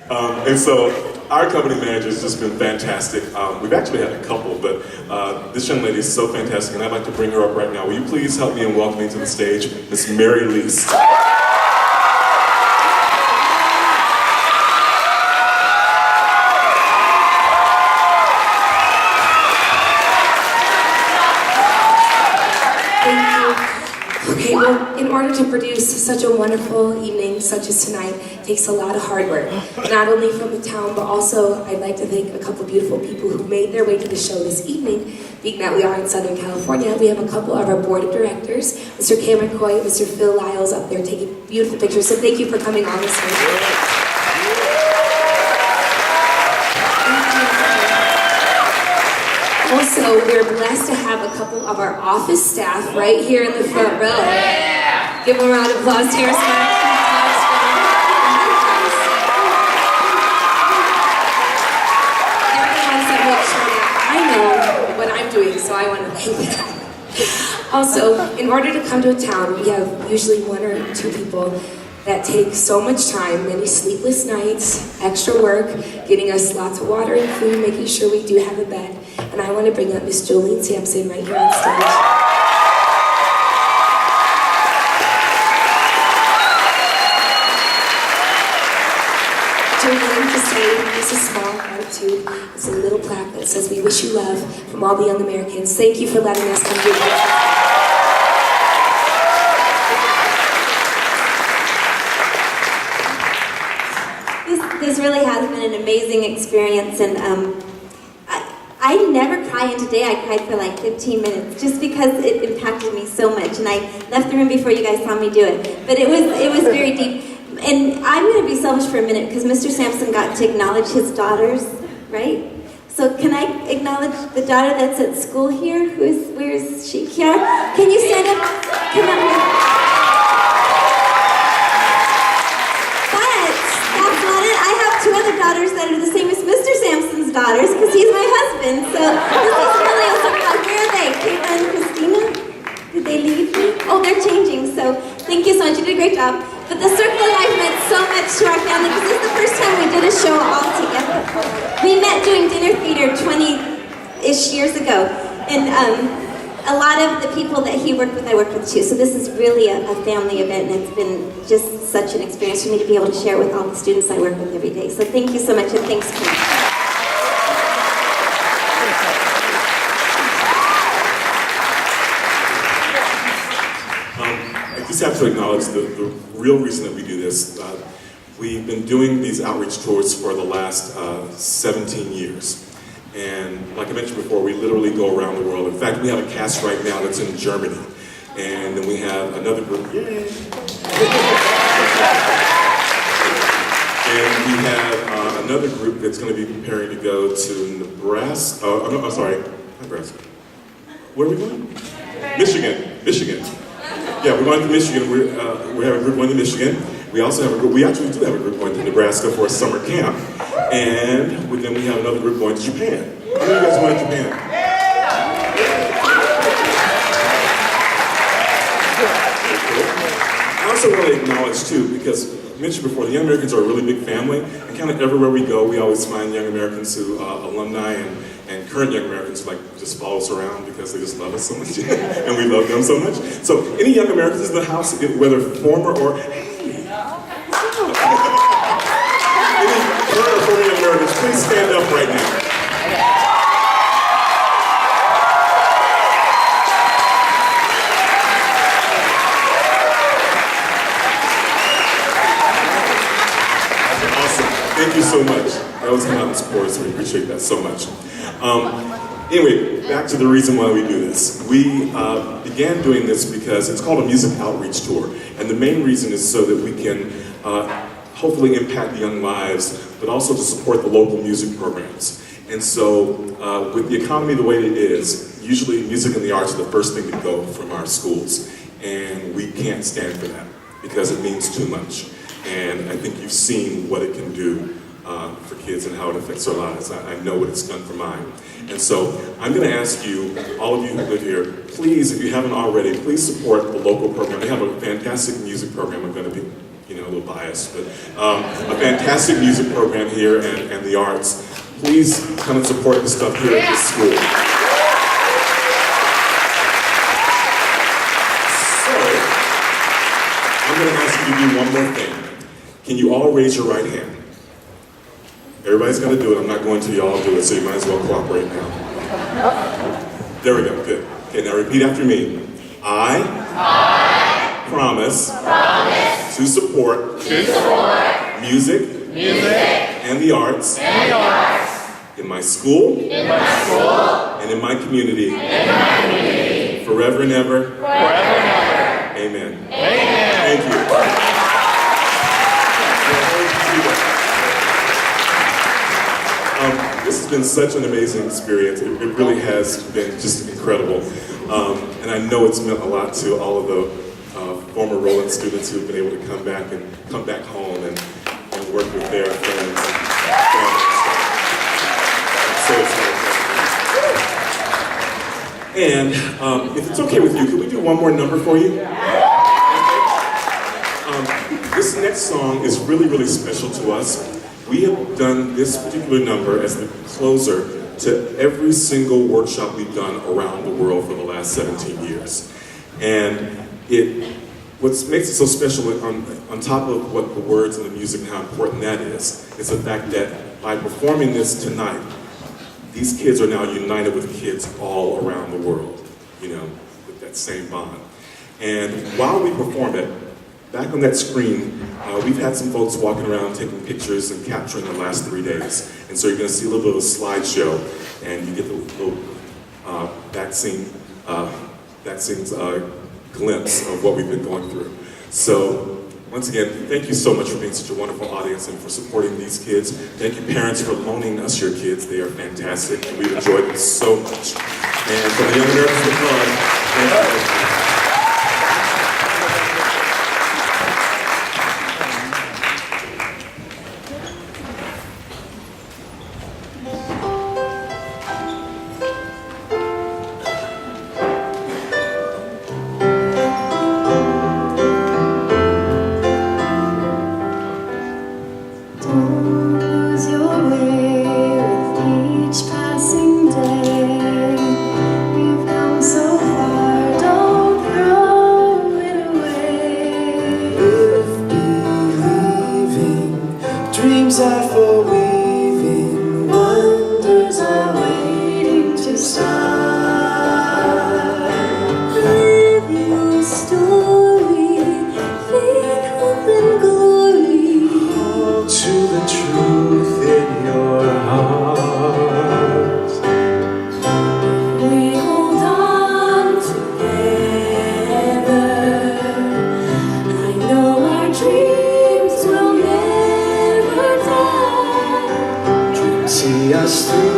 And so our company manager has just been fantastic. We've actually had a couple, but this young lady is so fantastic, and I'd like to bring her up right now. Will you please help me in welcoming to the stage Miss Mary Lease? Okay, well, in order to produce such a wonderful evening such as tonight, it takes a lot of hard work. Not only from the town, but also I'd like to thank a couple beautiful people who made their way to the show this evening. Being that we are in Southern California, we have a couple of our board of directors, Mr. Cameron Coy, Mr. Phil Lyles up there taking beautiful pictures. So thank you for coming on this evening. Also, we're blessed to have a couple of our office staff right here in the front row. Give them a round of applause to your staff. They're the ones that make sure that I know what I'm doing, so I want to thank them. Also, in order to come to a town, we have usually one or two people that take so much time, many sleepless nights, extra work, getting us lots of water and food, making sure we do have a bed. And I want to bring up Miss Jolene Sampson right here on stage. Jolene, to say, it's a small attitude. It's a little plaque that says, "We wish you love from all the young Americans. Thank you for letting us come do this." This really has been an amazing experience, and I never cry, and today I cried for like 15 minutes just because it impacted me so much, and I left the room before you guys saw me do it. But it was very deep, and I'm going to be selfish for a minute because Mr. Sampson got to acknowledge his daughters, right? So can I acknowledge the daughter that's at school here? Where is she? Here? Can you stand up? Come on. Two other daughters that are the same as Mr. Sampson's daughters because he's my husband. So this is really a surprise. Where are they? Caitlin and Christina? Did they leave me? Oh, they're changing. So thank you so much. You did a great job. But the Circle of Life meant so much to our family because this is the first time we did a show all together. We met doing dinner theater 20-ish years ago. And a lot of the people that he worked with, I worked with too. So this is really a family event, and it's been just such an experience for me to be able to share with all the students I work with every day. So thank you so much, and thanks, Kim. I just have to acknowledge the real reason that we do this. We've been doing these outreach tours for the last 17 years. And like I mentioned before, we literally go around the world. In fact, we have a cast right now that's in Germany. And then we have another group. Yay! And we have another group that's going to be preparing to go to Nebraska. Oh, no, I'm sorry, Nebraska. Where are we going? Michigan. Yeah, we're going to Michigan. We have a group going to Michigan. We also have a group, we actually do have a group going to Nebraska for a summer camp. And then we have another group going to Japan. How many of you guys going to Japan? I also want to acknowledge too, because I mentioned before, the Young Americans are a really big family, and kind of everywhere we go, we always find Young Americans who, alumni and current Young Americans who like just follow us around because they just love us so much, and we love them so much. So any Young Americans in the house, whether former or, any current or former Young Americans, please stand up right now. Thank you so much. That was come out in support, so we appreciate that so much. Anyway, back to the reason why we do this. We began doing this because it's called a music outreach tour, and the main reason is so that we can hopefully impact the young lives, but also to support the local music programs. And so, with the economy the way it is, usually music and the arts are the first thing to go from our schools, and we can't stand for that because it means too much. And I think you've seen what it can do for kids and how it affects their lives. I know what it's done for mine. And so I'm going to ask you, all of you who live here, please, if you haven't already, please support the local program. They have a fantastic music program. I'm going to be, you know, a little biased, but a fantastic music program here and the arts. Please come and support the stuff here at this school. So, I'm going to ask you to do one more thing. Can you all raise your right hand? Everybody's going to do it. I'm not going to. You all do it, so you might as well cooperate now. There we go. Good. Okay, now repeat after me. I promise to support music and the arts in my school and in my community forever and ever. Amen. Thank you. This has been such an amazing experience. It really has been just incredible. And I know it's meant a lot to all of the former Rowland students who have been able to come back home and work with their friends and families. So excited. And if it's okay with you, could we do one more number for you? This next song is really, really special to us. We have done this particular number as the closer to every single workshop we've done around the world for the last 17 years. And what makes it so special on top of what the words and the music and how important that is the fact that by performing this tonight, these kids are now united with kids all around the world, you know, with that same bond. And while we perform it, back on that screen, we've had some folks walking around taking pictures and capturing the last 3 days. And so you're going to see a little bit of a slideshow, and you get the little back scenes glimpse of what we've been going through. So, once again, thank you so much for being such a wonderful audience and for supporting these kids. Thank you, parents, for loaning us your kids. They are fantastic, and we've enjoyed them so much. And from the Young Americans with Love, thank you. Dreams are for weaving, wonders are waiting to start. Live your story, faith, hope, and glory. Hold to the truth in your heart. We hold on together. I know our dreams will never die. See us through